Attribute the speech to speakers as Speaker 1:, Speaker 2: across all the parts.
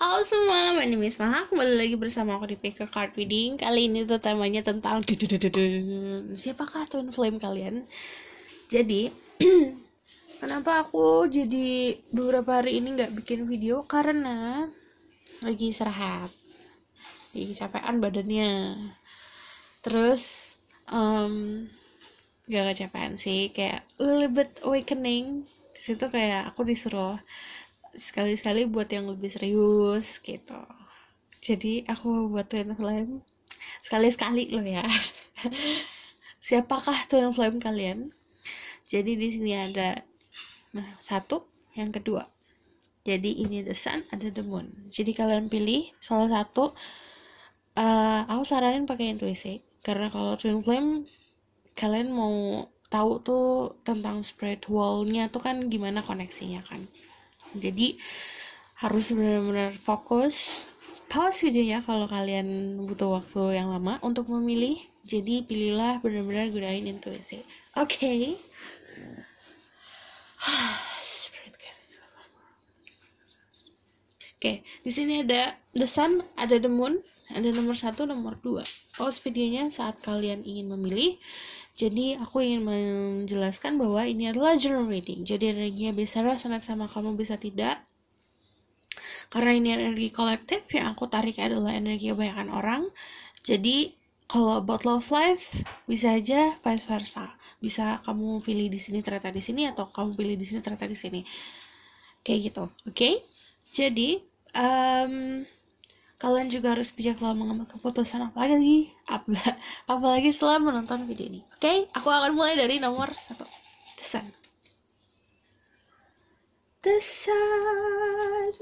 Speaker 1: Halo semua, my name is Maha. Kembali lagi bersama aku di Picker Card Reading. Kali ini tuh temanya tentang siapakah twin flame kalian? Jadi, kenapa aku jadi beberapa hari ini nggak bikin video? Karena lagi istirahat, lagi capean badannya. Terus, gak kecapean sih, kayak a little bit awakening. Disitu kayak aku disuruh sekali-sekali buat yang lebih serius gitu. Jadi aku buat twin flame sekali-sekali loh ya. Siapakah twin flame kalian? Jadi di sini ada satu, yang kedua. Jadi ini the sun, ada the moon. Jadi kalian pilih salah satu. Aku saranin pakai intuisi karena kalau twin flame kalian mau tahu tuh tentang spiritualnya tuh kan gimana koneksinya kan. Jadi harus benar-benar fokus. Pause videonya kalau kalian butuh waktu yang lama untuk memilih. Jadi pilihlah benar-benar gunain intuisi. Oke. Oke, di sini ada the sun, ada the moon, ada nomor 1, nomor 2. Pause videonya saat kalian ingin memilih. Jadi aku ingin menjelaskan bahwa ini adalah general reading. Jadi energinya bisa resonate sama kamu, bisa tidak. Karena ini energi kolektif, yang aku tarik adalah energi kebanyakan orang. Jadi kalau about love life bisa aja vice versa. Bisa kamu pilih di sini ternyata di sini, atau kamu pilih di sini ternyata di sini. Kayak gitu, oke? Jadi kalian juga harus bijak dalam mengambil keputusan, apalagi setelah menonton video ini. Oke, aku akan mulai dari nomor 1, the sun. The sun.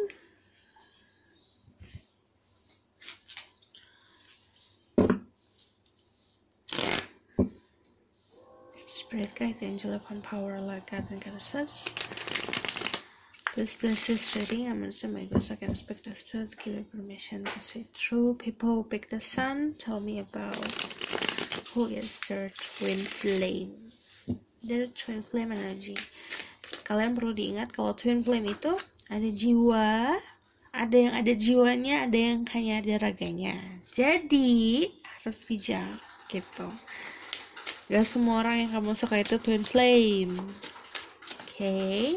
Speaker 1: Spirit guide, angel upon power, light God and goddesses. Please bless this reading. I'm also my ghost. I can speak the truth. Give me permission to see through. People who pick the sun, tell me about who is their twin flame. Their twin flame energy. Kalian perlu diingat kalau twin flame itu ada jiwa, ada yang ada jiwanya, ada yang hanya ada raganya. Jadi harus bijak gitu. Gak semua orang yang kamu suka itu twin flame. Okay.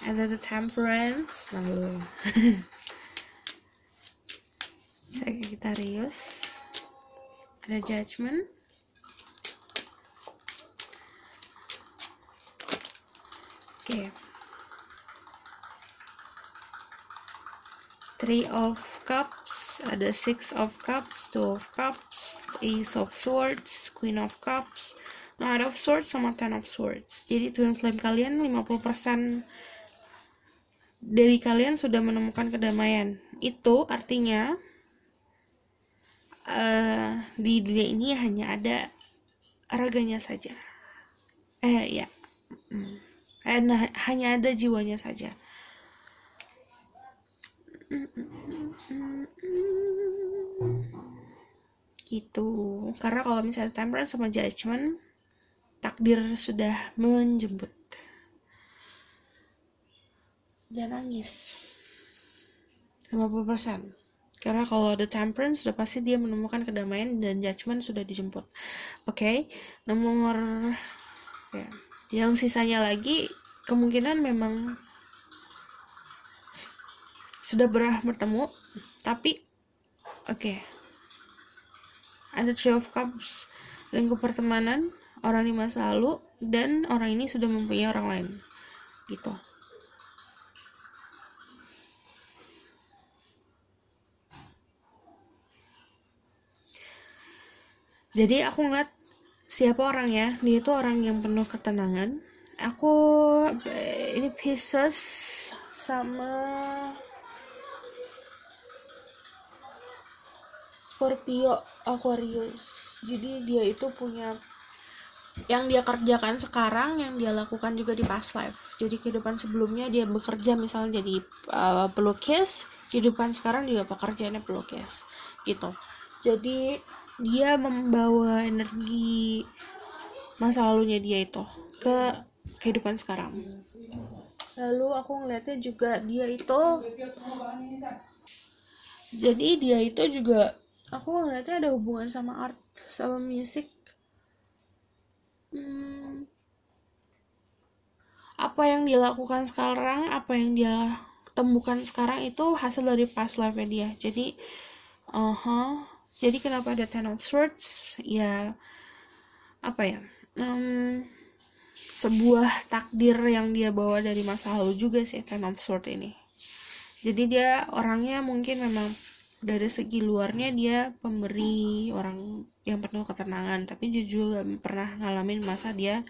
Speaker 1: Ada the temperance, lalu Sagittarius, ada judgment, okay. 3 of cups, ada 6 of cups, 2 of cups, ace of swords, queen of cups, knight of swords, sama 10 of swords. Jadi twin flame kalian 50% dari kalian sudah menemukan kedamaian. Itu artinya di dunia ini hanya ada raganya saja. Hanya ada jiwanya saja. Gitu. Karena kalau misalnya temperance sama judgment, takdir sudah menjemput. Jangan nangis. 50%. Karena kalau ada temperance sudah pasti dia menemukan kedamaian, dan judgment sudah dijemput. Oke. Nomor ya, yang sisanya lagi kemungkinan memang sudah bertemu, tapi oke. Ada 3 of cups, lingkup pertemanan, orang di masa lalu, dan orang ini sudah mempunyai orang lain. Gitu. Jadi aku ngeliat siapa orangnya, dia itu orang yang penuh ketenangan. Ini Pisces sama Scorpio, Aquarius. Jadi dia itu punya yang dia kerjakan sekarang, yang dia lakukan juga di past life. Jadi kehidupan sebelumnya dia bekerja misalnya jadi pelukis, kehidupan sekarang juga pekerjaannya pelukis gitu. Jadi dia membawa energi masa lalunya dia itu ke kehidupan sekarang. Lalu aku ngeliatnya juga dia itu, jadi dia itu juga aku ngeliatnya ada hubungan sama art, sama musik. Apa yang dia lakukan sekarang, apa yang dia temukan sekarang itu hasil dari past life dia. Jadi jadi kenapa ada Ten of Swords? Ya apa ya, sebuah takdir yang dia bawa dari masa lalu juga sih Ten of Swords ini. Jadi dia orangnya mungkin memang dari segi luarnya dia pemberi, orang yang penuh ketenangan, tapi dia juga pernah ngalamin masa dia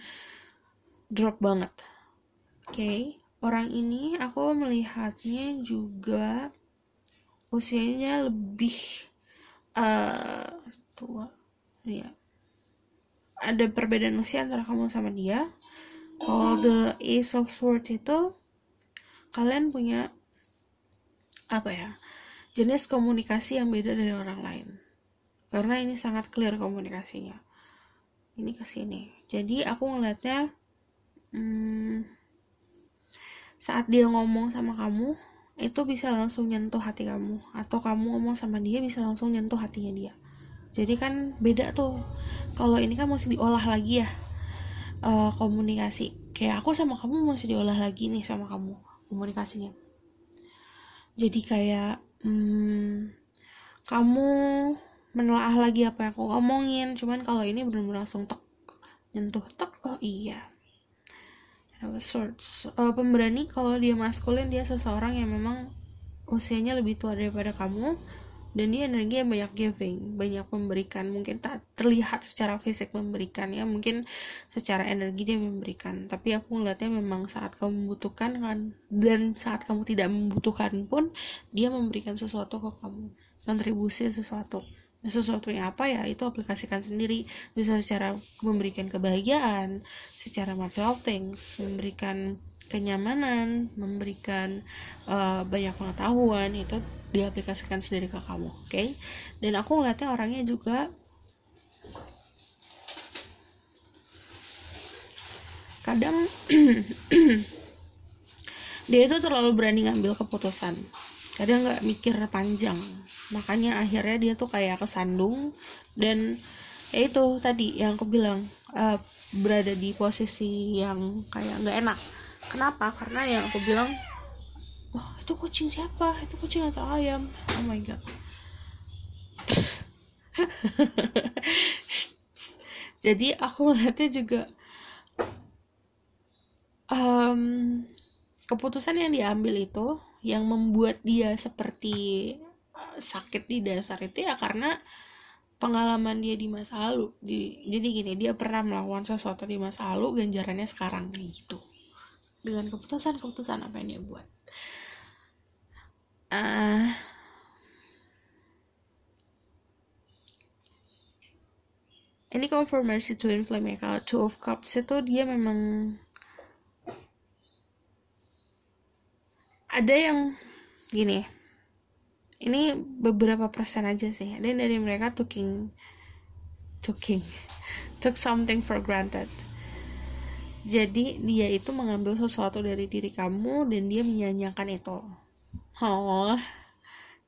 Speaker 1: drop banget. Oke. Orang ini aku melihatnya juga usianya lebih tua. Ya. Ada perbedaan usia antara kamu sama dia. Kalau the Ace of Swords itu kalian punya apa ya, jenis komunikasi yang beda dari orang lain, karena ini sangat clear komunikasinya. Ini kesini. Jadi aku ngeliatnya saat dia ngomong sama kamu itu bisa langsung nyentuh hati kamu, atau kamu ngomong sama dia bisa langsung nyentuh hatinya dia. Jadi kan beda tuh. Kalau ini kan mesti diolah lagi ya, komunikasi. Kayak aku sama kamu masih diolah lagi nih sama kamu komunikasinya. Jadi kayak kamu menelaah lagi apa yang aku ngomongin. Cuman kalau ini benar-benar langsung tek, nyentuh tek. Oh iya. Swords. Pemberani kalau dia maskulin, dia seseorang yang memang usianya lebih tua daripada kamu, dan dia energi yang banyak giving, banyak memberikan. Mungkin tak terlihat secara fisik memberikan ya, mungkin secara energi dia memberikan, tapi aku ngeliatnya memang saat kamu membutuhkan kan, dan saat kamu tidak membutuhkan pun dia memberikan sesuatu ke kamu, kontribusi sesuatunya apa ya, itu aplikasikan sendiri. Bisa secara memberikan kebahagiaan, secara material things, memberikan kenyamanan, memberikan banyak pengetahuan, itu diaplikasikan sendiri ke kamu. Okay? Dan aku ngeliatnya orangnya juga kadang dia itu terlalu berani ngambil keputusan, kadang nggak mikir panjang, makanya akhirnya dia tuh kayak kesandung. Dan ya itu tadi yang aku bilang, berada di posisi yang kayak nggak enak. Kenapa? Karena yang aku bilang, wah itu kucing siapa, itu kucing atau ayam, oh my god. Jadi aku melihatnya juga keputusan yang diambil itu yang membuat dia seperti sakit di dasar itu ya karena pengalaman dia di masa lalu. Jadi gini, dia pernah melakukan sesuatu di masa lalu, ganjarannya sekarang gitu, dengan keputusan apa yang dia buat. Ini confirmation twin flame ya. Kalau Two of Cups itu dia memang ada yang gini, ini beberapa persen aja sih, ada yang dari mereka took something for granted. Jadi dia itu mengambil sesuatu dari diri kamu dan dia menyanyikan itu.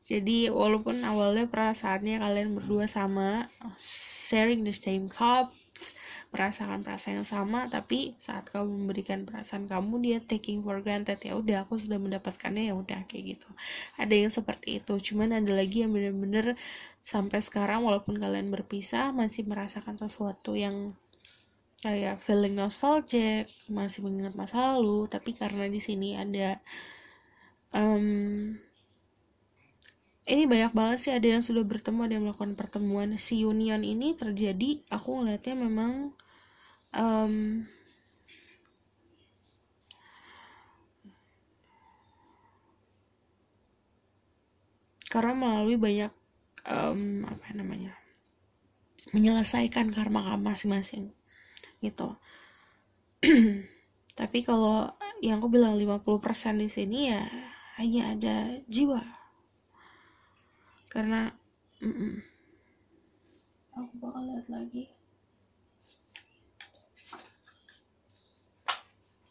Speaker 1: Jadi walaupun awalnya perasaannya kalian berdua sama, sharing the same cup, merasakan perasaan yang sama, tapi saat kamu memberikan perasaan kamu, dia taking for granted. Ya udah, aku sudah mendapatkannya, ya udah, kayak gitu. Ada yang seperti itu. Cuman ada lagi yang benar-benar sampai sekarang walaupun kalian berpisah masih merasakan sesuatu yang kayak feeling nostalgic, masih mengingat masa lalu. Tapi karena di sini ada ini banyak banget sih, ada yang sudah bertemu, ada yang melakukan pertemuan. Si union ini terjadi, aku ngeliatnya memang karena melalui banyak menyelesaikan karma masing-masing gitu. Tapi kalau yang aku bilang 50% di sini ya hanya ada jiwa. Karena aku bakal lihat lagi.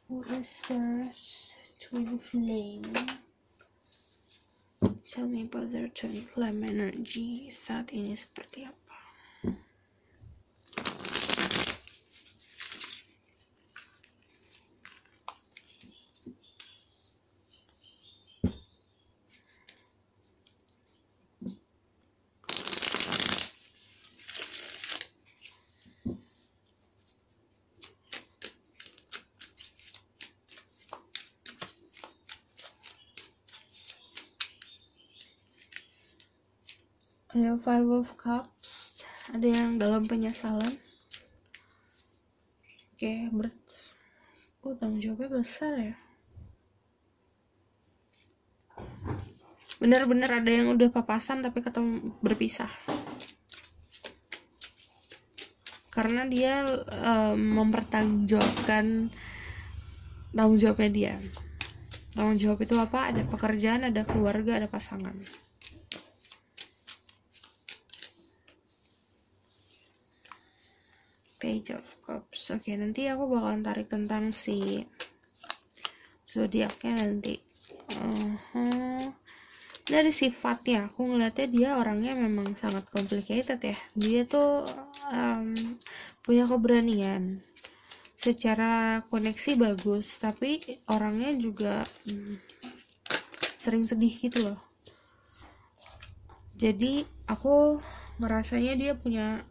Speaker 1: Who is the Twin Flame. Tell me about their twin flame energy saat ini seperti apa. Ada Five of Cups, ada yang dalam penyesalan. Oke, tanggung jawabnya besar ya. Bener-bener ada yang udah papasan tapi ketemu berpisah. Karena dia mempertanggungjawabkan tanggung jawabnya dia. Tanggung jawab itu apa? Ada pekerjaan, ada keluarga, ada pasangan. Page of Cups. Oke, nanti aku bakalan tarik tentang si zodiaknya nanti. Dari sifatnya aku ngeliatnya dia orangnya memang sangat complicated ya. Dia tuh punya keberanian. Secara koneksi bagus, tapi orangnya juga sering sedih gitu loh. Jadi aku ngerasanya dia punya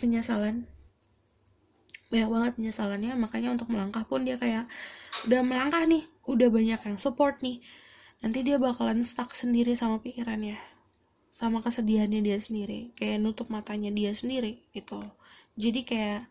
Speaker 1: penyesalan, banyak banget penyesalannya. Makanya untuk melangkah pun dia kayak udah melangkah nih, udah banyak yang support nih, nanti dia bakalan stuck sendiri sama pikirannya, sama kesedihannya dia sendiri, kayak nutup matanya dia sendiri gitu. Jadi kayak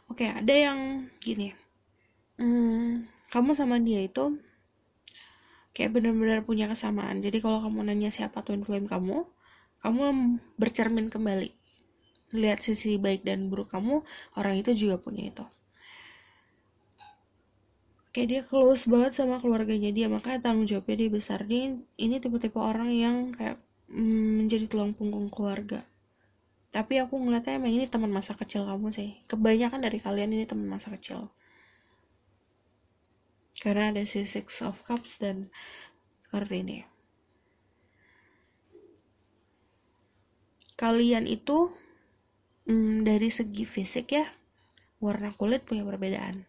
Speaker 1: Oke, ada yang gini, kamu sama dia itu kayak benar-benar punya kesamaan. Jadi kalau kamu nanya siapa twin flame kamu bercermin kembali, lihat sisi baik dan buruk kamu, orang itu juga punya itu. Kayak dia close banget sama keluarganya dia, makanya tanggung jawabnya dia besar. Dia ini tipe-tipe orang yang kayak menjadi tulang punggung keluarga. Tapi aku ngeliatnya emang ini teman masa kecil kamu sih. Kebanyakan dari kalian ini teman masa kecil. Karena ada si Six of Cups dan seperti ini. Kalian itu dari segi fisik ya, warna kulit punya perbedaan.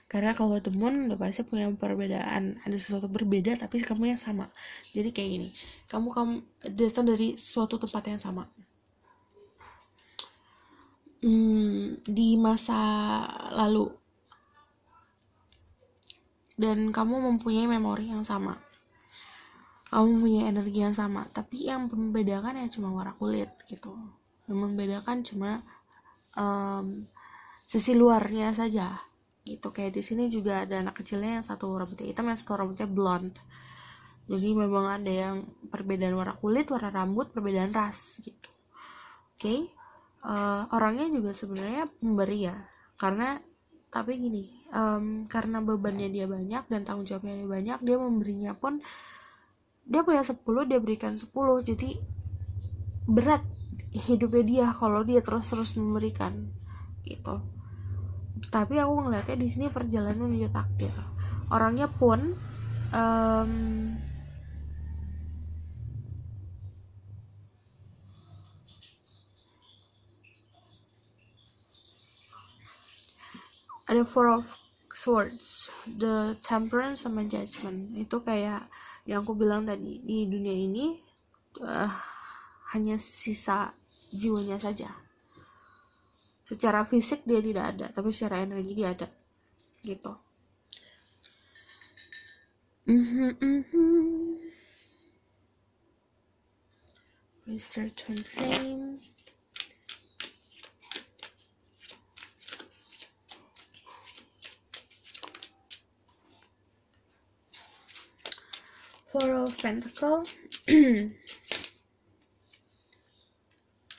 Speaker 1: Karena kalau The Moon udah pasti punya perbedaan, ada sesuatu berbeda tapi kamu yang sama. Jadi kayak gini, kamu datang dari suatu tempat yang sama. Di masa lalu, dan kamu mempunyai memori yang sama, kamu punya energi yang sama, tapi yang membedakan ya cuma warna kulit gitu. Yang membedakan cuma sisi luarnya saja gitu. Kayak di sini juga ada anak kecilnya yang satu rambutnya hitam, yang satu rambutnya blonde. Jadi memang ada yang perbedaan warna kulit, warna rambut, perbedaan ras gitu. Oke. Orangnya juga sebenarnya pemberi ya, karena tapi gini, karena bebannya dia banyak dan tanggung jawabnya dia banyak, dia memberinya pun dia punya 10, dia berikan 10. Jadi berat hidupnya dia kalau dia terus memberikan gitu. Tapi aku ngeliatnya di sini perjalanan menuju takdir. Orangnya pun ada Four of Swords, the Temperance sama Judgment. Itu kayak yang aku bilang tadi, di dunia ini hanya sisa jiwanya saja. Secara fisik dia tidak ada, tapi secara energi dia ada gitu. Mr. Twin Flame. Four of Pentacles.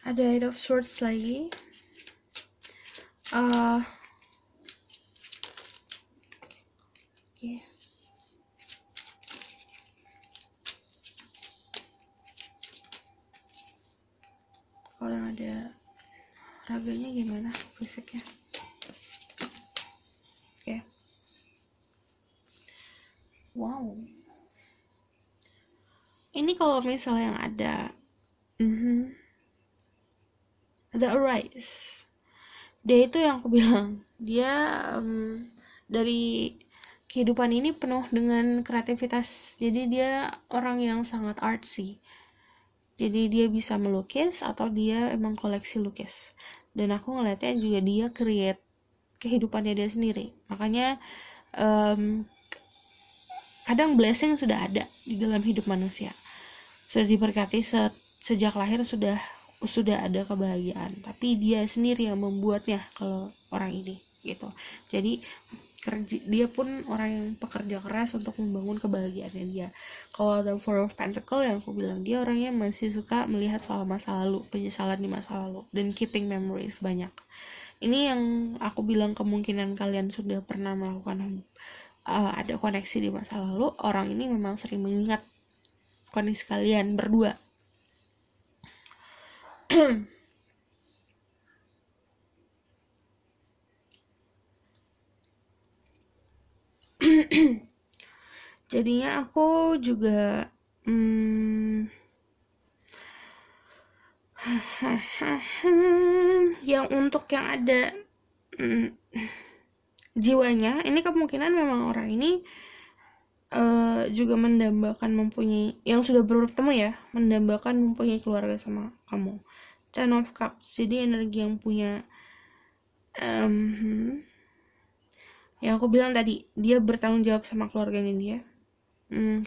Speaker 1: Ada Eight of Swords lagi. Oke. Kalau ada raganya gimana fisiknya? Oke. Wow. Ini kalau misalnya yang ada The Arise. Dia itu yang aku bilang, dia dari kehidupan ini penuh dengan kreativitas. Jadi dia orang yang sangat artsy. Jadi dia bisa melukis atau dia emang koleksi lukis. Dan aku ngeliatnya juga dia create kehidupannya dia sendiri. Makanya kadang blessing sudah ada di dalam hidup manusia. Sudah diberkati sejak lahir sudah ada kebahagiaan. Tapi dia sendiri yang membuatnya kalau orang ini gitu. Jadi dia pun orang yang pekerja keras untuk membangun kebahagiaannya dia. Kalau ada Four of Pentacles yang aku bilang, dia orangnya masih suka melihat soal masa lalu, penyesalan di masa lalu, dan keeping memories banyak. Ini yang aku bilang kemungkinan kalian sudah pernah melakukan ada koneksi di masa lalu. Orang ini memang sering mengingat kondisi kalian berdua. Jadinya aku juga yang untuk yang ada jiwanya, ini kemungkinan memang orang ini juga mendambakan mempunyai, yang sudah bertemu ya, mendambakan mempunyai keluarga sama kamu. Ten of Cups. Jadi energi yang punya yang aku bilang tadi, dia bertanggung jawab sama keluarganya dia.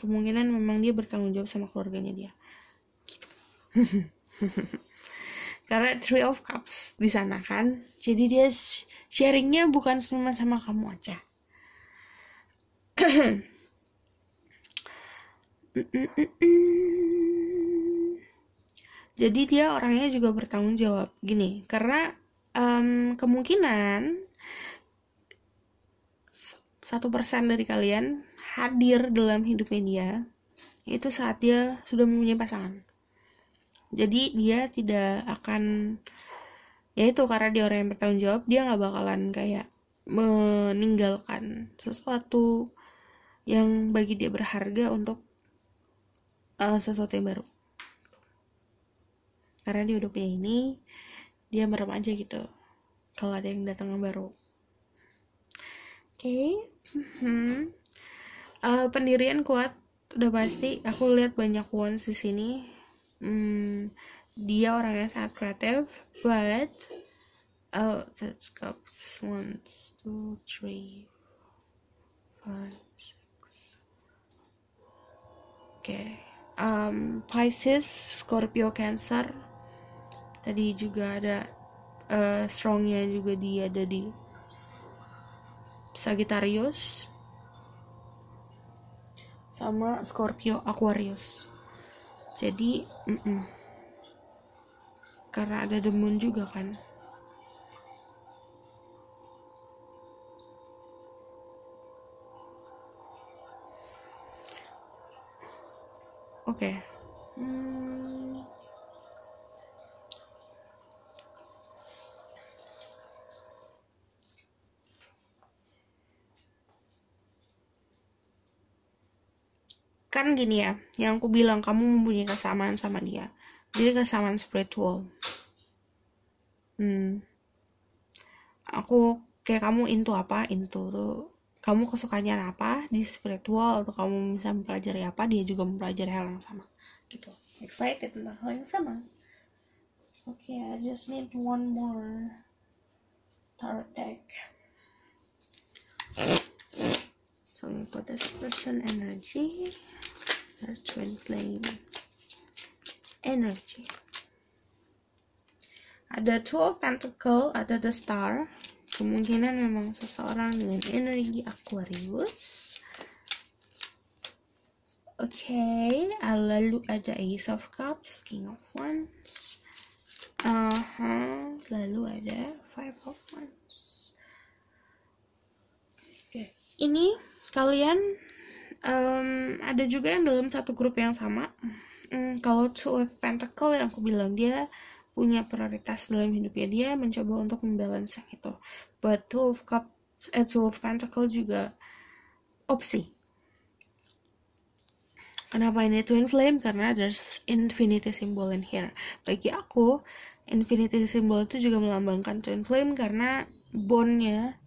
Speaker 1: Kemungkinan memang dia bertanggung jawab sama keluarganya dia. Karena Three of Cups di sana kan. Jadi dia sharingnya bukan cuma sama kamu aja. Jadi dia orangnya juga bertanggung jawab. Gini, karena kemungkinan 1% dari kalian hadir dalam hidupnya dia itu saat dia sudah mempunyai pasangan. Jadi dia tidak akan, yaitu karena dia orang yang bertanggung jawab, dia gak bakalan kayak meninggalkan sesuatu yang bagi dia berharga untuk sesuatu yang baru. Karena dia udah punya ini, dia merem aja gitu kalau ada yang datang yang baru. Oke. Pendirian kuat udah pasti. Aku lihat banyak wands di sini. Dia orangnya sangat kreatif, but that's cups 1, 2, 3, 5, 6. Oke. Pisces, Scorpio, Cancer. Tadi juga ada strongnya juga dia ada di Sagittarius sama Scorpio, Aquarius. Jadi karena ada the moon juga kan. Oke. Kan gini ya, yang aku bilang, kamu mempunyai kesamaan sama dia. Jadi kesamaan spiritual. Aku kayak kamu into apa, into tuh kamu kesukanya apa di spiritual, atau kamu bisa mempelajari apa, dia juga mempelajari hal yang sama gitu. Excited tentang hal yang sama. Okay, I just need one more tarot deck. So for this person energy, their twin flame energy. Ada Two of Pentacles, ada the Star. Kemungkinan memang seseorang dengan energi Aquarius. Oke, lalu ada Ace of Cups, King of Wands, Lalu ada Five of Wands. Oke. Ini kalian ada juga yang dalam satu grup yang sama. Kalau Two of Pentacle yang aku bilang, dia punya prioritas dalam hidupnya, dia mencoba untuk membalance itu. But Two of Pentacle juga opsi. Kenapa ini twin flame? Karena there's infinity symbol in here. Bagi aku, infinity symbol itu juga melambangkan twin flame karena bondnya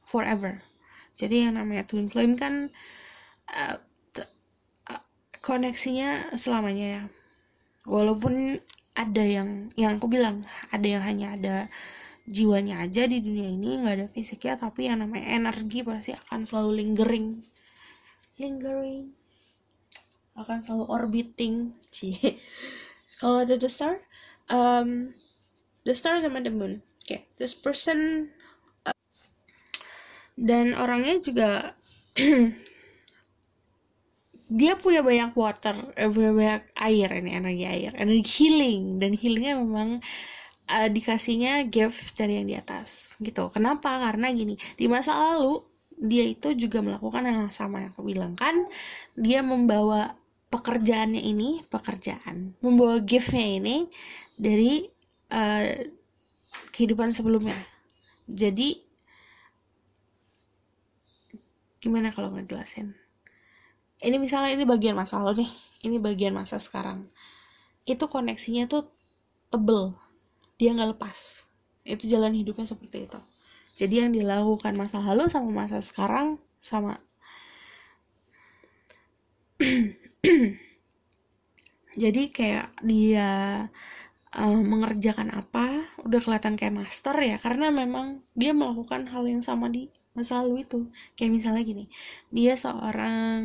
Speaker 1: forever. Jadi yang namanya twin flame kan koneksinya selamanya ya. Walaupun ada yang aku bilang, ada yang hanya ada jiwanya aja di dunia ini, nggak ada fisiknya, tapi yang namanya energi pasti akan selalu lingering, akan selalu orbiting. Kalau ada the star sama the moon. Okay, this person dan orangnya juga dia punya banyak punya banyak air, ini energi healing, dan healingnya memang dikasihnya gift dari yang di atas gitu. Kenapa? Karena gini, di masa lalu dia itu juga melakukan yang sama yang aku bilang kan, dia membawa membawa giftnya ini dari kehidupan sebelumnya. Jadi gimana kalau ngejelasin? Ini misalnya ini bagian masa lalu nih, ini bagian masa sekarang. Itu koneksinya tuh tebel, dia nggak lepas. Itu jalan hidupnya seperti itu. Jadi yang dilakukan masa lalu sama masa sekarang sama. Jadi kayak dia mengerjakan apa udah kelihatan kayak master ya, karena memang dia melakukan hal yang sama di masa lalu itu. Kayak misalnya gini, dia seorang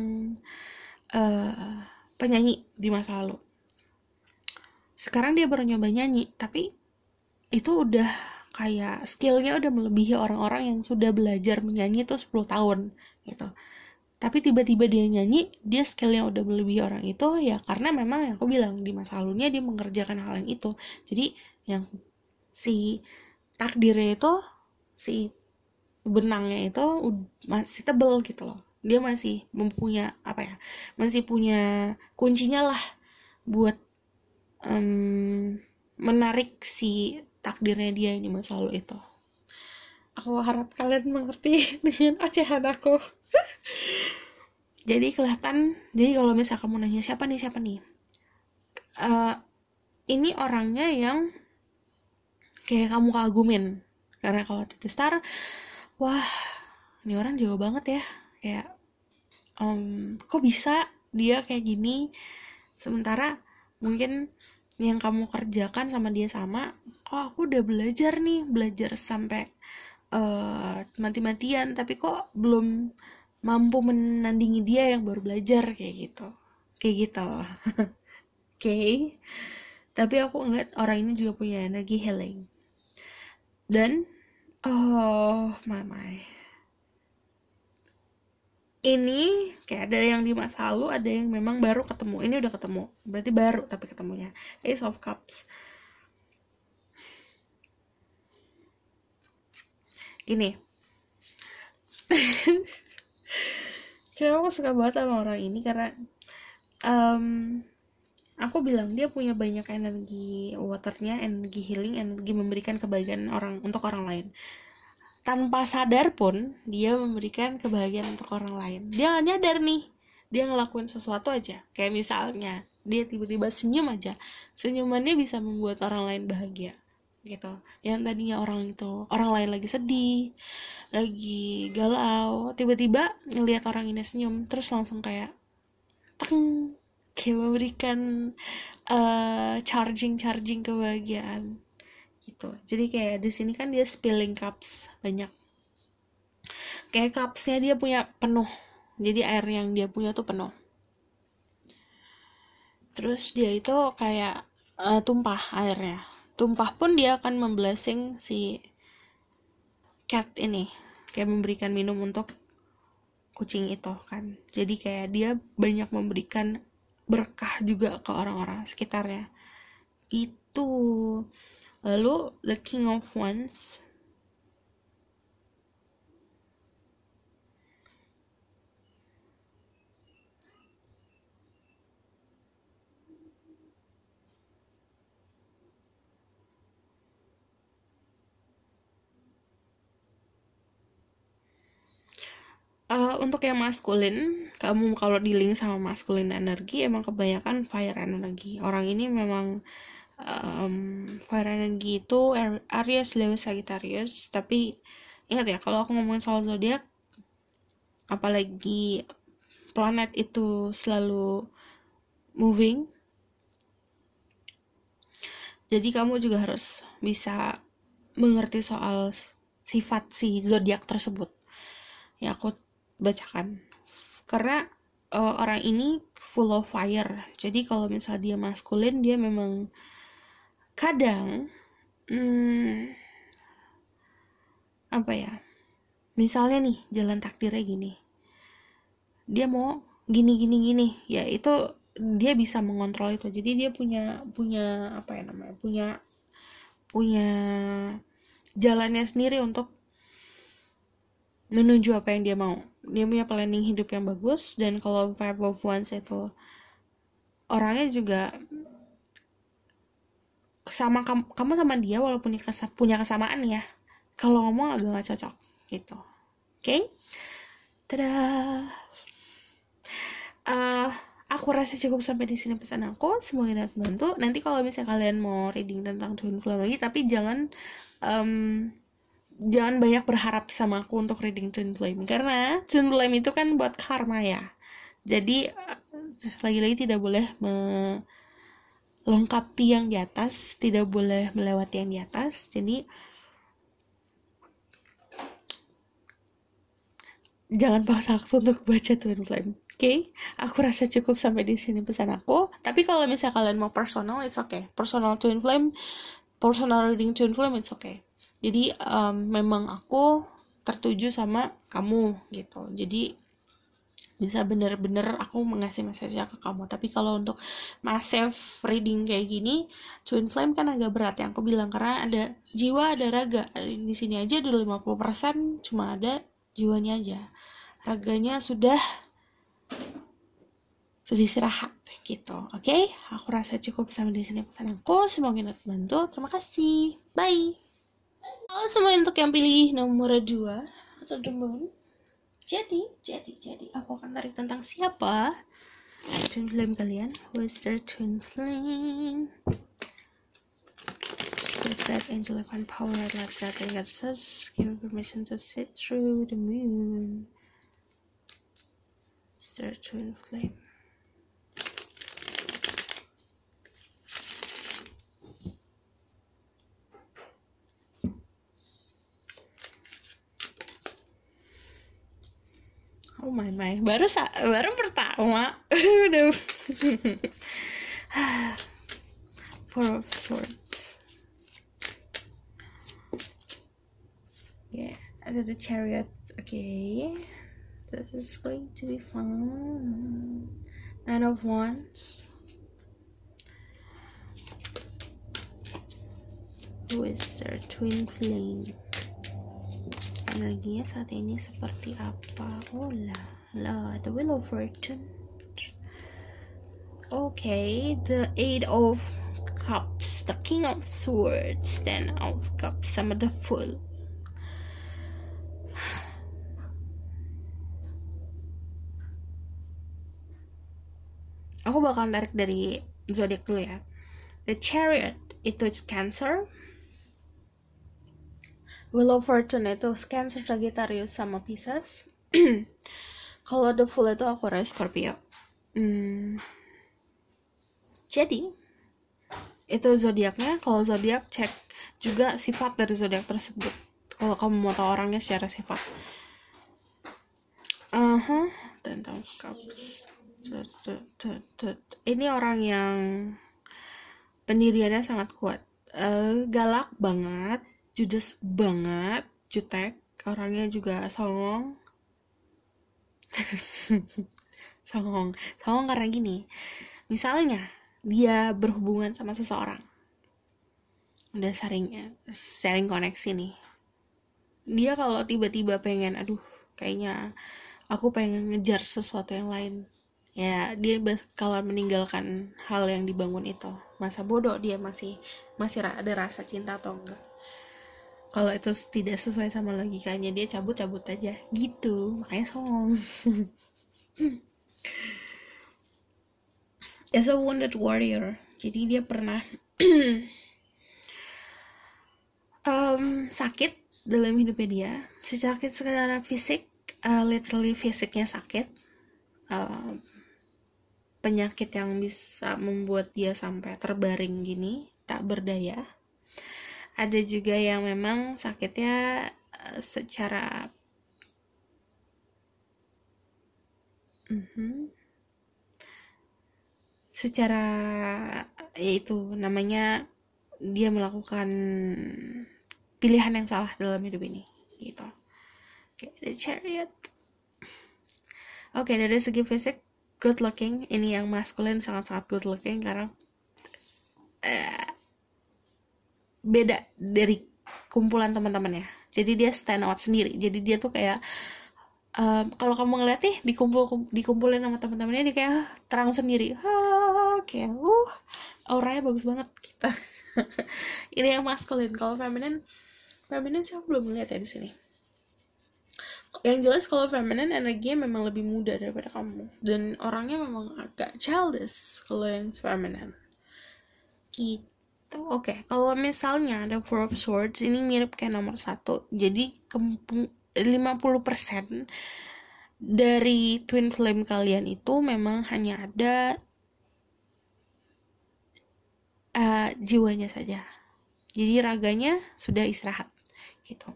Speaker 1: penyanyi di masa lalu. Sekarang dia baru nyoba nyanyi, tapi itu udah kayak skillnya udah melebihi orang-orang yang sudah belajar menyanyi tuh 10 tahun gitu. Tapi tiba-tiba dia nyanyi, dia skillnya udah melebihi orang itu, ya karena memang yang aku bilang, di masa lalunya dia mengerjakan hal yang itu. Jadi yang si takdirnya itu, si benangnya itu masih tebel gitu loh. Dia masih masih punya kuncinya lah buat menarik si takdirnya dia ini masa lalu itu. Aku harap kalian mengerti dengan ocehan aku. Jadi kalau misalnya kamu nanya siapa nih, ini orangnya yang kayak kamu kagumin. Karena kalau di Star, wah, ini orang jago banget ya, kayak kok bisa dia kayak gini, sementara mungkin yang kamu kerjakan sama dia sama. Aku udah belajar sampai mati-matian, tapi kok belum mampu menandingi dia yang baru belajar, kayak gitu. Okay. Tapi aku ngeliat orang ini juga punya energi healing. Dan ini kayak ada yang di masa lalu, ada yang memang baru ketemu. Ini udah ketemu, berarti baru tapi ketemunya. Ace of Cups. Gini. Kenapa aku suka banget sama orang ini? Karena aku bilang dia punya banyak energi waternya, energi healing, energi memberikan kebahagiaan untuk orang lain. Tanpa sadar pun dia memberikan kebahagiaan untuk orang lain. Dia nggak nyadar nih, dia ngelakuin sesuatu aja. Kayak misalnya dia tiba-tiba senyum aja, senyumannya bisa membuat orang lain bahagia gitu. Yang tadinya orang lain lagi sedih, lagi galau, tiba-tiba ngelihat orang ini senyum, terus langsung kayak kayak memberikan charging kebahagiaan gitu. Jadi kayak di sini kan dia spilling cups banyak, kayak cupsnya dia punya penuh, jadi air yang dia punya tuh penuh, terus dia itu kayak tumpah airnya, pun dia akan memblessing si cat ini, kayak memberikan minum untuk kucing itu kan. Jadi kayak dia banyak memberikan berkah juga ke orang-orang sekitarnya gitu. Lalu the King of Wands, untuk yang maskulin, kamu kalau di link sama maskulin energi emang kebanyakan fire energi. Orang ini memang fire energi itu Aries, Leo, Sagittarius. Tapi ingat ya, kalau aku ngomongin soal zodiak, apalagi planet itu selalu moving, jadi kamu juga harus bisa mengerti soal sifat si zodiak tersebut. Ya aku bacakan, karena orang ini full of fire. Jadi kalau misalnya dia maskulin, dia memang kadang apa ya, misalnya nih jalan takdirnya gini, dia mau gini, ya itu dia bisa mengontrol itu. Jadi dia punya apa ya namanya, punya jalannya sendiri untuk menuju apa yang dia mau. Dia punya planning hidup yang bagus. Dan kalau Five of Wands itu orangnya juga sama kamu sama dia, walaupun punya kesamaan ya, kalau ngomong agak gak cocok gitu. Oke? Tada. Aku rasa cukup sampai di sini pesan aku. Semoga dapat membantu. Nanti kalau misalnya kalian mau reading tentang Twin Flame lagi, tapi jangan banyak berharap sama aku untuk reading Twin Flame, karena Twin Flame itu kan buat karma ya. Jadi lagi-lagi tidak boleh melengkapi yang di atas, tidak boleh melewati yang di atas. Jadi jangan paksa aku untuk baca Twin Flame. Oke, aku rasa cukup sampai di sini pesan aku. Tapi kalau misalnya kalian mau personal, it's okay. Personal Twin Flame, personal reading Twin Flame, it's okay. Jadi memang aku tertuju sama kamu gitu. Jadi bisa bener-bener aku mengasih message ke kamu. Tapi kalau untuk massive reading kayak gini, Twin Flame kan agak berat yang aku bilang, karena ada jiwa, ada raga. Di sini aja udah 50%, cuma ada jiwanya aja. Raganya sudah istirahat gitu. Oke? Aku rasa cukup sampai di sini pesan aku. Semoga dapat membantu. Terima kasih. Bye. Halo semua untuk yang pilih nomor 2 atau The Moon. Jadi aku akan tarik tentang siapa Twin Flame kalian. Who is their Twin Flame? With that angel of power, like that and God says, give me permission to sit through the moon. It's their Twin Flame. Oh my, baru pertama udah. Four of Swords. Yeah, ada the Chariot. Okay, this is going to be fun. Nine of Wands. Who is their Twin Flame? Energinya saat ini seperti apa? Oh la, the Wheel of Fortune. Okay, the Eight of Cups, the King of Swords, Ten of Cups, sama the Fool. Aku bakal tarik dari zodiak dulu ya. The Chariot itu Cancer. Wheel of Fortune itu Cancer, Sagittarius, sama Pisces. Kalau the Fool itu Aquarius, Scorpio. Jadi itu zodiaknya. Kalau zodiak, cek juga sifat dari zodiak tersebut. Kalau kamu mau tahu orangnya secara sifat. Ten of Cups. Ini orang yang pendiriannya sangat kuat. Galak banget, judes banget, jutek, orangnya juga songong. songong karena gini, misalnya dia berhubungan sama seseorang, udah sharing koneksi nih. Dia kalau tiba-tiba pengen, aduh kayaknya aku pengen ngejar sesuatu yang lain, ya dia bakalan meninggalkan hal yang dibangun itu. Masa bodoh dia masih ada rasa cinta atau enggak. Kalau itu tidak sesuai sama logikanya, dia cabut aja gitu. Makanya song. As a wounded warrior, jadi dia pernah sakit dalam hidupnya dia. Sakit secara fisik, literally fisiknya sakit, penyakit yang bisa membuat dia sampai terbaring gini, tak berdaya. Ada juga yang memang sakitnya secara yaitu namanya dia melakukan pilihan yang salah dalam hidup ini gitu. Oke, The Chariot. Oke, dari segi fisik good looking, ini yang maskulin sangat-sangat good looking karena beda dari kumpulan teman-temannya. Jadi dia stand out sendiri. Jadi dia tuh kayak kalau kamu ngeliat nih dikumpulin sama teman-temannya, dia kayak terang sendiri. Kayak auranya bagus banget kita. Ini yang maskulin. Kalau feminin sih aku belum melihat ya di sini. Yang jelas kalau feminin energinya memang lebih muda daripada kamu, dan orangnya memang agak childish kalau yang feminin gitu. Oke, kalau misalnya ada Four of Swords, ini mirip kayak nomor 1. Jadi 50% dari twin flame kalian itu memang hanya ada jiwanya saja. Jadi raganya sudah istirahat gitu.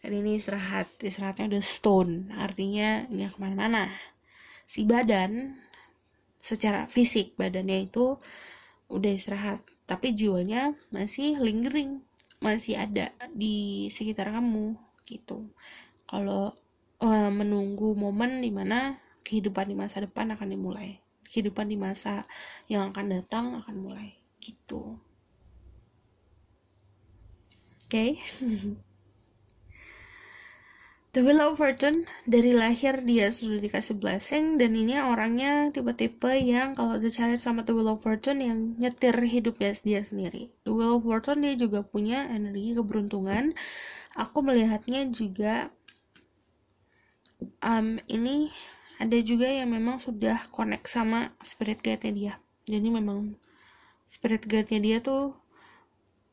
Speaker 1: Dan ini istirahatnya udah stone, artinya nggak kemana-mana. Si badan, secara fisik badannya itu udah istirahat, tapi jiwanya masih lingering, masih ada di sekitar kamu gitu. Kalau menunggu momen dimana kehidupan di masa depan akan dimulai, kehidupan di masa yang akan datang akan mulai gitu. Oke. The Wheel of Fortune, dari lahir dia sudah dikasih blessing, dan ini orangnya tipe-tipe yang kalau The Chariot sama The Wheel of Fortune yang nyetir hidupnya dia sendiri. The Wheel of Fortune dia juga punya energi keberuntungan. Aku melihatnya juga ini ada juga yang memang sudah connect sama spirit guide-nya dia. Jadi memang spirit guide-nya dia tuh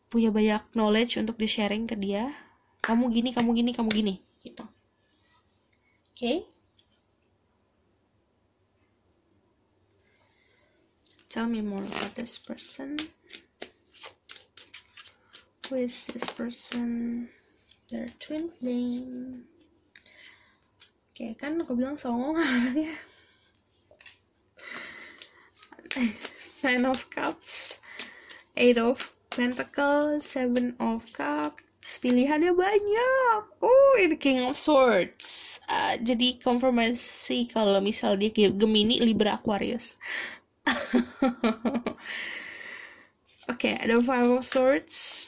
Speaker 1: punya banyak knowledge untuk di-sharing ke dia. Kamu gini gitu. Okay. Tell me more about this person. Who is this person? Their twin flame. Oke, kan aku bilang songong orangnya. Nine of Cups, Eight of Pentacles, Seven of Cups. Pilihannya banyak. Ini King of Swords. Jadi konfirmasi kalau misal dia Gemini, Libra, Aquarius. Oke, ada Five of Swords.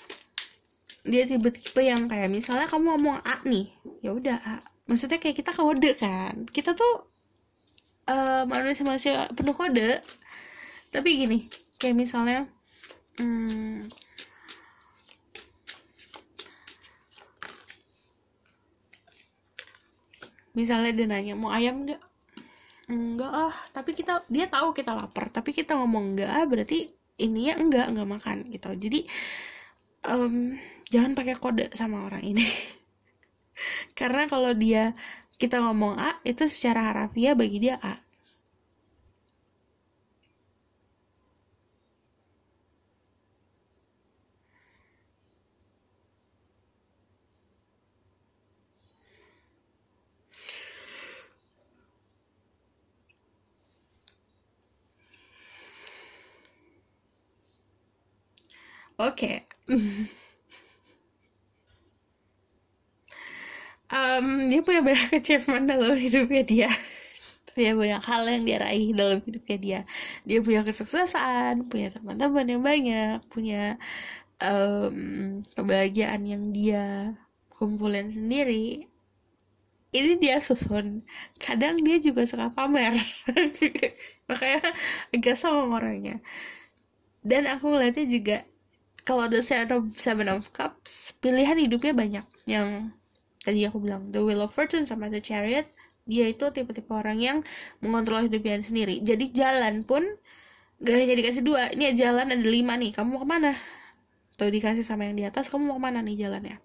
Speaker 1: Dia tipe-tipe yang kayak misalnya kamu ngomong A nih, ya udah A. Maksudnya kayak kita kode kan. Kita tuh manusia penuh kode. Tapi gini, kayak misalnya misalnya dia nanya mau ayam enggak tapi dia tahu kita lapar, tapi kita ngomong enggak berarti ininya enggak makan gitu. Jadi jangan pakai kode sama orang ini. Karena kalau kita ngomong A, itu secara harafiah bagi dia A. Oke. Dia punya banyak achievement dalam hidupnya dia. Dia banyak hal yang dia raih dalam hidupnya dia. Dia punya kesuksesan, punya teman-teman yang banyak, punya kebahagiaan yang dia kumpulin sendiri ini dia susun. Kadang dia juga suka pamer. Makanya agak sama orangnya. Dan aku ngeliatnya juga kalau The Seven of Cups, pilihan hidupnya banyak. Yang tadi aku bilang The Wheel of Fortune sama The Chariot, dia itu tipe-tipe orang yang mengontrol hidupnya sendiri. Jadi jalan pun gak hanya dikasih 2, ini jalan ada 5 nih, kamu mau kemana? Atau dikasih sama yang di atas, kamu mau kemana nih jalannya?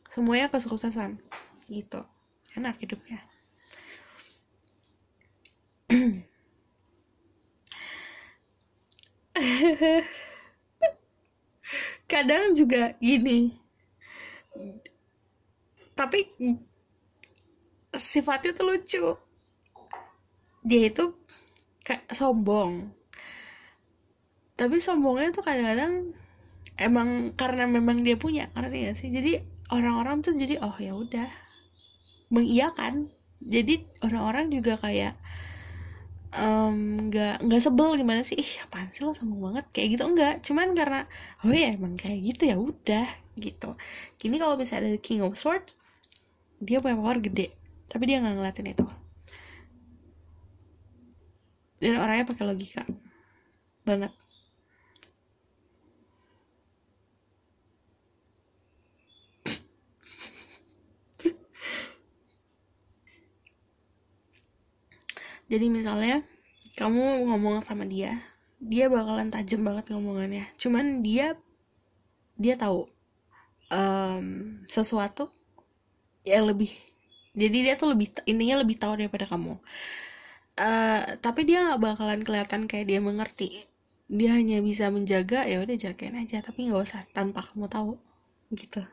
Speaker 1: Semuanya kesuksesan gitu, enak hidupnya. Kadang juga gini, tapi sifatnya tuh lucu. Dia itu kayak sombong, tapi sombongnya tuh kadang-kadang emang karena memang dia punya, ngerti gak sih? Jadi orang-orang tuh jadi oh ya udah mengiyakan. Jadi orang-orang juga kayak nggak sebel gimana sih, ih apaan sih lo sombong banget kayak gitu, enggak, cuman karena oh ya emang kayak gitu ya udah gitu. Gini kalau misalnya ada King of Swords, dia punya power gede tapi dia nggak ngeliatin itu, dan orangnya pakai logika banget. Jadi misalnya kamu ngomong sama dia bakalan tajam banget ngomongannya, cuman dia tahu sesuatu yang lebih, jadi dia tuh lebih, intinya lebih tahu daripada kamu. Tapi dia nggak bakalan kelihatan kayak dia mengerti, dia hanya bisa menjaga, ya udah jagain aja tapi nggak usah tanpa kamu tahu gitu.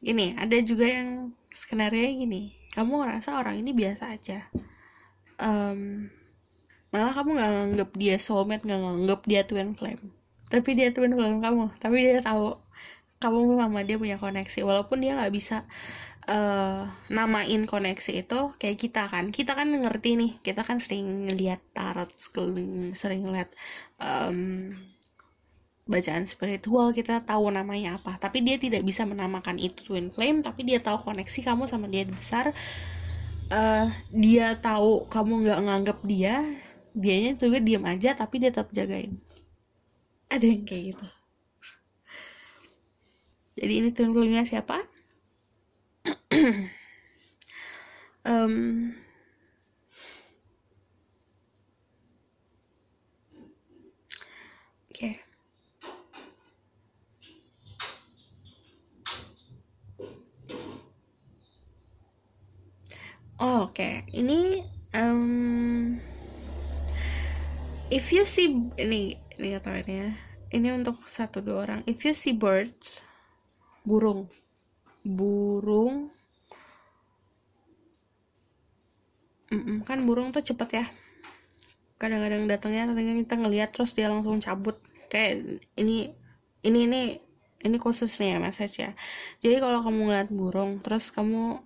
Speaker 1: Gini, ada juga yang skenario gini, kamu ngerasa orang ini biasa aja, malah kamu nggak nganggap dia soulmate, nggak nganggap dia twin flame, tapi dia twin flame kamu, tapi dia tahu kamu sama dia punya koneksi, walaupun dia nggak bisa namain koneksi itu kayak kita kan ngerti nih, kita kan sering ngeliat tarot, sering ngeliat bacaan spiritual, kita tahu namanya apa, tapi dia tidak bisa menamakan itu twin flame, tapi dia tahu koneksi kamu sama dia besar. Dia tahu kamu nggak nganggap dianya juga diam aja tapi dia tetap jagain. Ada yang kayak gitu. Jadi ini twin flame-nya siapa? Oke. Oke. Ini if you see, ini atau ini ya. Ini untuk 1-2 orang. If you see birds, burung kan burung tuh cepet ya, kadang-kadang datangnya kita ngelihat terus dia langsung cabut, kayak ini khususnya message ya. Jadi kalau kamu ngeliat burung terus kamu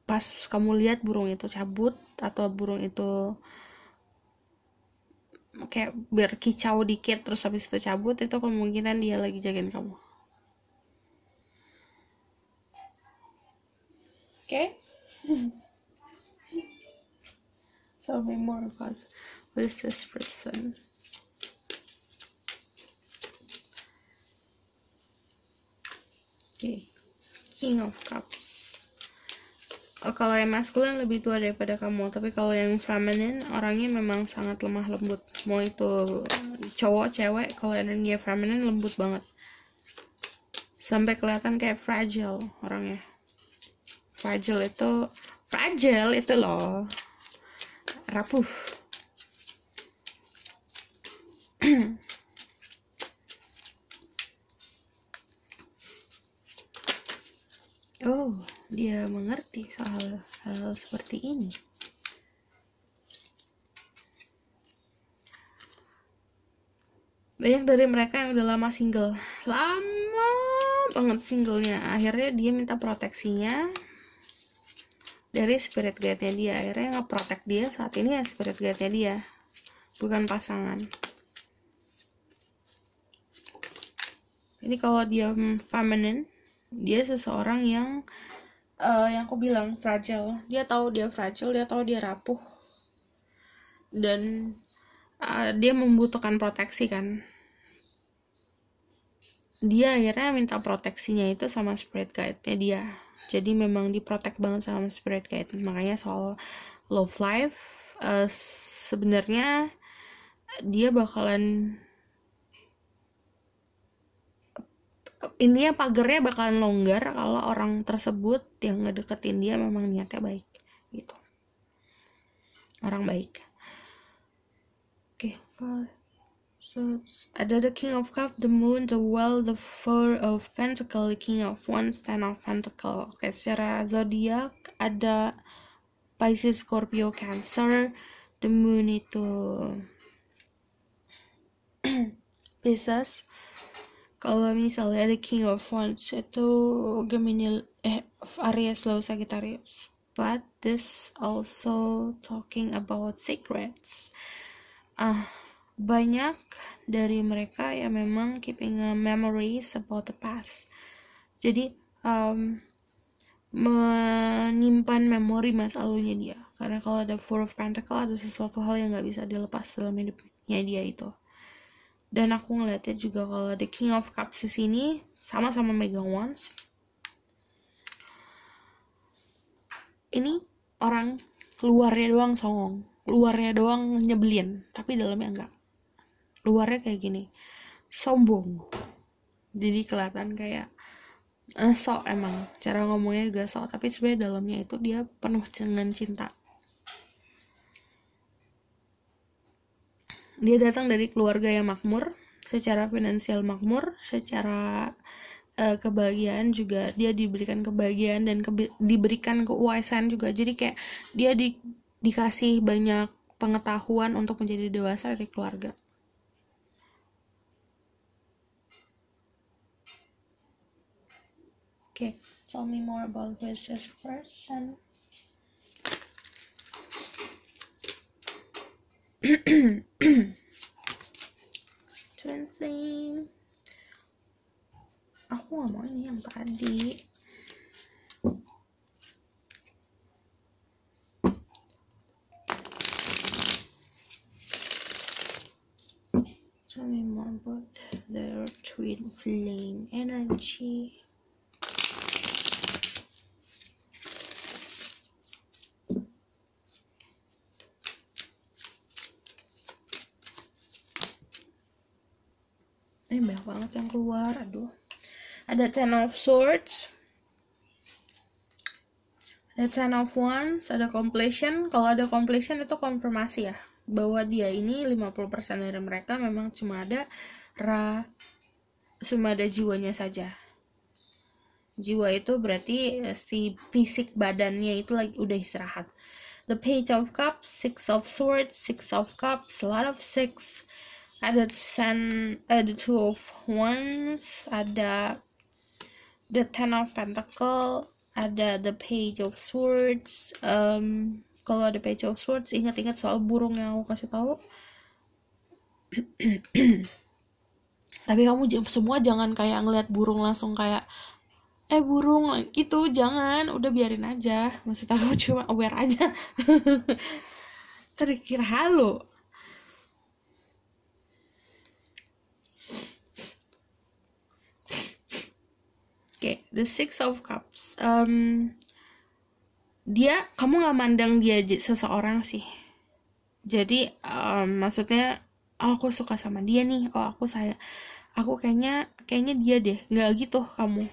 Speaker 1: pas kamu lihat burung itu cabut atau burung itu kayak berkicau dikit terus habis itu cabut, itu kemungkinan dia lagi jagain kamu. Okay? So be more about who is this person. Okay. King of Cups. Kalau yang maskulin lebih tua daripada kamu, tapi kalau yang feminine orangnya memang sangat lemah lembut. Mau itu cowok cewek, kalau energi feminine lembut banget, sampai kelihatan kayak fragile orangnya. Fragile itu loh, rapuh. Oh, dia mengerti soal hal seperti ini. Banyak dari mereka yang udah lama single, lama banget singlenya, akhirnya dia minta proteksinya dari spirit guide-nya dia. Akhirnya nge-protect dia saat ini ya spirit guide-nya dia, bukan pasangan. Ini kalau dia feminine, dia seseorang yang aku bilang fragile. Dia tahu dia fragile, dia tahu dia rapuh, dan dia membutuhkan proteksi kan. Dia akhirnya minta proteksinya itu sama spirit guide-nya dia. Jadi memang diprotek banget sama spirit guide. Makanya soal love life, sebenarnya dia bakalan, intinya pagernya bakalan longgar kalau orang tersebut yang ngedeketin dia memang niatnya baik gitu, orang baik. Oke, so ada the King of Cups, the Moon, the Well, the Four of Pentacles, the King of Wands, Ten of Pentacles. Oke, secara zodiak ada Pisces, Scorpio, Cancer. The Moon itu Pisces. Kalau misalnya the King of Wands itu Gemini, Aries, Leo, Sagittarius. But this also talking about secrets. Banyak dari mereka yang memang keeping memories about the past. Jadi menyimpan memori masa lalunya dia. Karena kalau ada Four of Pentacles, ada sesuatu hal yang nggak bisa dilepas dalam hidupnya dia itu. Dan aku ngeliatnya juga kalau the King of Cups di sini sama-sama megang wands. Ini orang luarnya doang songong, luarnya doang nyebelin, tapi dalamnya enggak. Luarnya kayak gini, sombong. Jadi kelihatan kayak sok, emang cara ngomongnya juga sok, tapi sebenarnya dalamnya itu dia penuh dengan cinta. Dia datang dari keluarga yang makmur, secara finansial makmur, secara kebahagiaan juga dia diberikan kebahagiaan dan diberikan keuwasan juga. Jadi kayak dia dikasih banyak pengetahuan untuk menjadi dewasa dari keluarga. Okay, tell me more about this person. Twin Flame. Aku gak mau ini yang tadi. Tell me more about their Twin Flame energy. Banyak banget yang keluar, aduh. Ada Ten of Swords, ada Ten of Wands, ada Completion. Kalau ada Completion itu konfirmasi ya, bahwa dia ini 50% dari mereka memang cuma ada jiwanya saja. Jiwa itu berarti si fisik badannya itu lagi udah istirahat. The Page of Cups, Six of Swords, Six of Cups, a lot of six. Ada the Two of Wands, ada the Ten of Pentacles, ada the Page of Swords. Kalau ada Page of Swords, ingat-ingat soal burung yang aku kasih tahu. Tapi kamu semua jangan kayak ngeliat burung langsung kayak burung gitu, jangan, udah biarin aja. Maksud aku cuma aware aja. Terkira halo. Okay, the Six of Cups. Kamu nggak mandang dia seseorang sih. Jadi maksudnya, aku suka sama dia nih. Aku kayaknya dia deh. Nggak gitu kamu.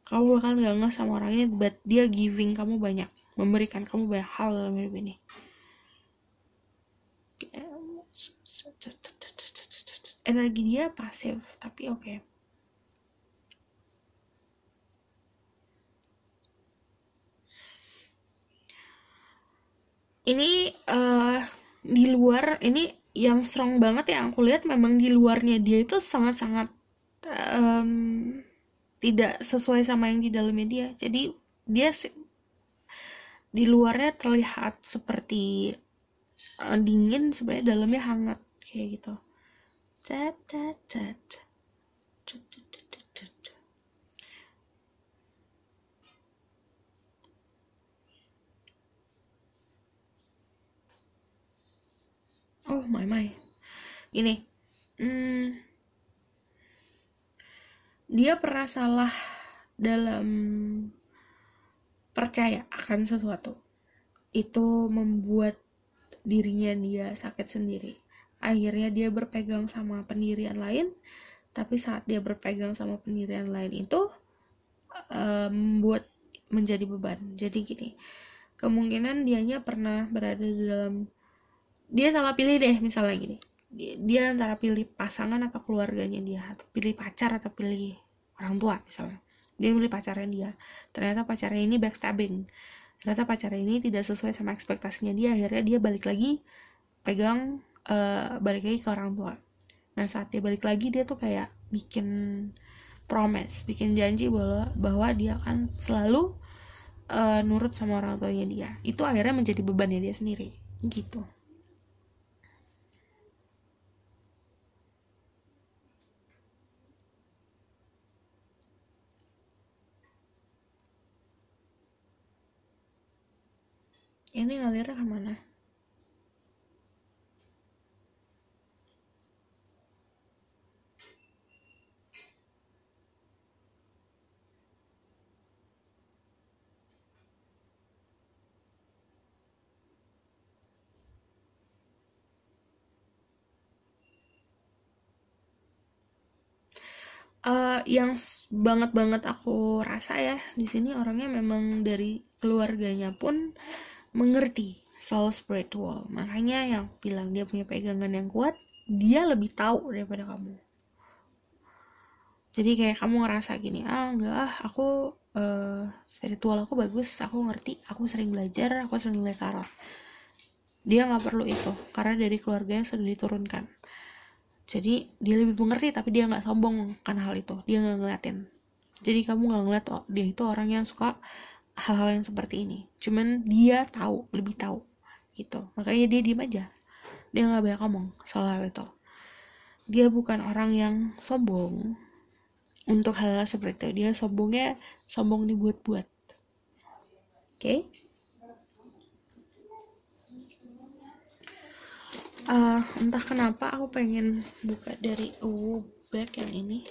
Speaker 1: Kamu bakal nggak ngeh sama orangnya, but dia giving kamu banyak, memberikan kamu banyak hal dalam hidup ini. Energi dia pasif, tapi oke. Ini di luar, ini yang strong banget yang aku lihat, memang di luarnya dia itu sangat-sangat tidak sesuai sama yang di dalamnya dia. Jadi dia di luarnya terlihat seperti dingin, sebenarnya dalamnya hangat kayak gitu. Oh my ini dia pernah salah dalam percaya akan sesuatu, itu membuat dirinya dia sakit sendiri. Akhirnya dia berpegang sama pendirian lain, tapi saat dia berpegang sama pendirian lain itu membuat menjadi beban. Jadi gini, kemungkinan dianya pernah berada di dalam, dia salah pilih deh, misalnya gini, dia antara pilih pasangan atau keluarganya dia, atau pilih pacar atau pilih orang tua misalnya. Dia milih pacarnya dia, ternyata pacarnya ini backstabbing, ternyata pacarnya ini tidak sesuai sama ekspektasinya dia, akhirnya dia balik lagi balik lagi ke orang tua. Nah saat dia balik lagi, dia tuh kayak bikin promise, bikin janji bahwa dia akan selalu nurut sama orang tuanya dia. Itu akhirnya menjadi bebannya dia sendiri gitu. Ini ngalirnya kemana? Yang banget aku rasa ya di sini orangnya memang dari keluarganya pun mengerti soal spiritual, makanya yang bilang dia punya pegangan yang kuat, dia lebih tahu daripada kamu. Jadi kayak kamu ngerasa gini, enggak, aku spiritual aku bagus, aku ngerti, aku sering belajar, aku sering lihat tarot. Dia nggak perlu itu karena dari keluarganya sudah diturunkan. Jadi dia lebih mengerti, tapi dia nggak sombong kan hal itu, dia nggak ngeliatin. Jadi kamu nggak ngeliat dia itu orang yang suka hal-hal yang seperti ini, cuman dia tahu, lebih tahu gitu, makanya dia diem aja, dia nggak banyak ngomong soal hal itu. Dia bukan orang yang sombong untuk hal-hal seperti itu, dia sombongnya sombong dibuat-buat. Oke? Entah kenapa aku pengen buka dari back yang ini,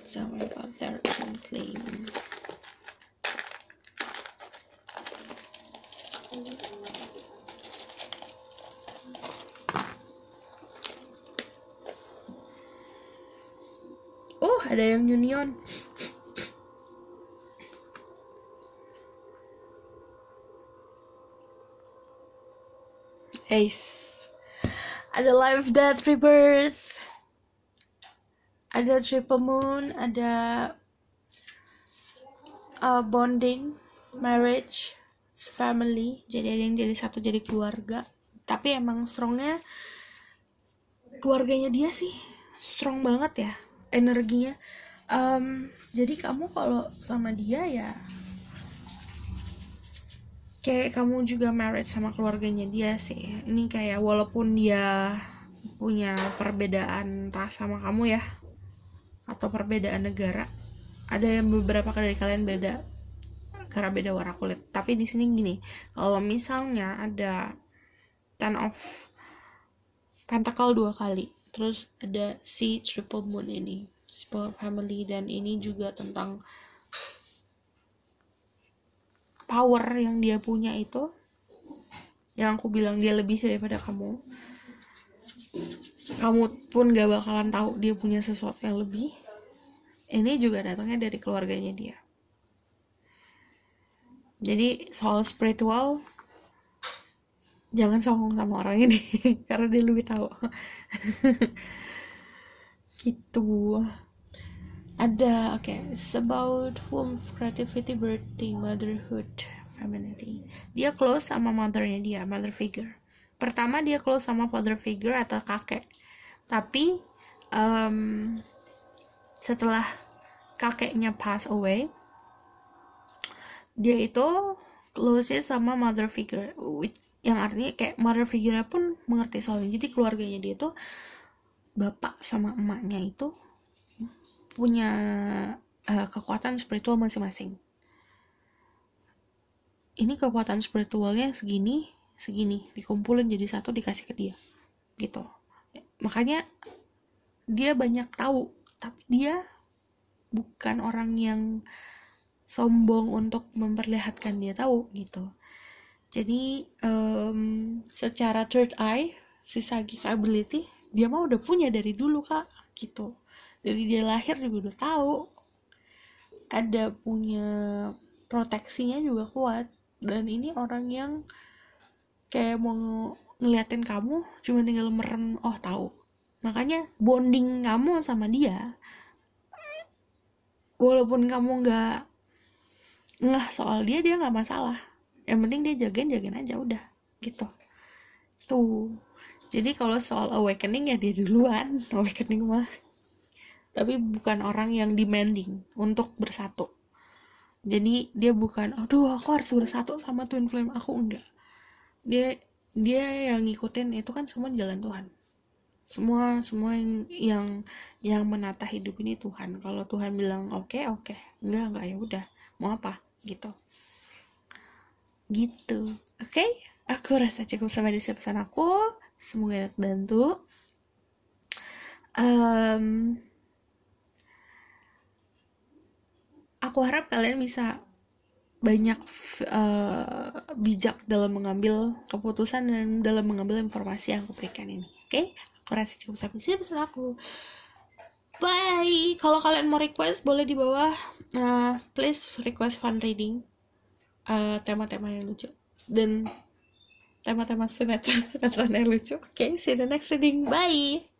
Speaker 1: jangan father and flame. Ada yang union. Ace. Ada life, death, rebirth. Ada triple moon, ada bonding, marriage, family. Jadi ada yang jadi satu, jadi keluarga. Tapi emang strongnya keluarganya dia sih, strong banget ya energinya. Jadi kamu kalau sama dia ya kayak kamu juga married sama keluarganya dia sih. Ini kayak walaupun dia punya perbedaan ras sama kamu ya, atau perbedaan negara, ada yang beberapa dari kalian beda karena beda warna kulit. Tapi di sini gini, kalau misalnya ada Ten of Pentacle 2 kali, terus ada si triple moon ini, support family, dan ini juga tentang power yang dia punya itu, yang aku bilang dia lebih daripada kamu pun gak bakalan tahu dia punya sesuatu yang lebih. Ini juga datangnya dari keluarganya dia. Jadi soal spiritual, jangan sombong sama orang ini karena dia lebih tahu. Gitu. Ada it's about womb, creativity, birthday, motherhood, femininity. Dia close sama mothernya dia, mother figure. Pertama dia close sama father figure atau kakek, tapi setelah kakeknya pass away, dia itu close sama mother figure, yang artinya kayak mother figure pun mengerti soalnya. Jadi keluarganya dia tuh bapak sama emaknya itu punya kekuatan spiritual masing-masing. Ini kekuatan spiritualnya segini dikumpulin jadi satu, dikasih ke dia gitu. Makanya dia banyak tahu, tapi dia bukan orang yang sombong untuk memperlihatkan dia tahu gitu. Jadi secara third eye, si psychic ability, dia mah udah punya dari dulu kak gitu. Dari dia lahir juga udah tahu, ada punya proteksinya juga kuat. Dan ini orang yang kayak mau ngeliatin kamu, cuma tinggal merem, oh tahu. Makanya bonding kamu sama dia, walaupun kamu nggak ngeh soal dia nggak masalah. Yang penting dia jagain aja udah gitu. Tuh. Jadi kalau soal awakening ya dia duluan, awakening mah. Tapi bukan orang yang demanding untuk bersatu. Jadi dia bukan, aduh aku harus bersatu sama twin flame aku, enggak. Dia yang ngikutin itu kan semua jalan Tuhan. Semua yang menata hidup ini Tuhan. Kalau Tuhan bilang oke, enggak ya udah, mau apa gitu. Oke? Aku rasa cukup sampai di sini pesan aku. Semoga bantu. Aku harap kalian bisa banyak bijak dalam mengambil keputusan dan dalam mengambil informasi yang aku berikan ini. Oke? Aku rasa cukup sampai sini pesan aku. Bye. Kalau kalian mau request boleh di bawah. Please request fun reading. Tema-tema yang lucu dan tema-tema sinetron yang lucu. Oke, see you in the next reading. Bye.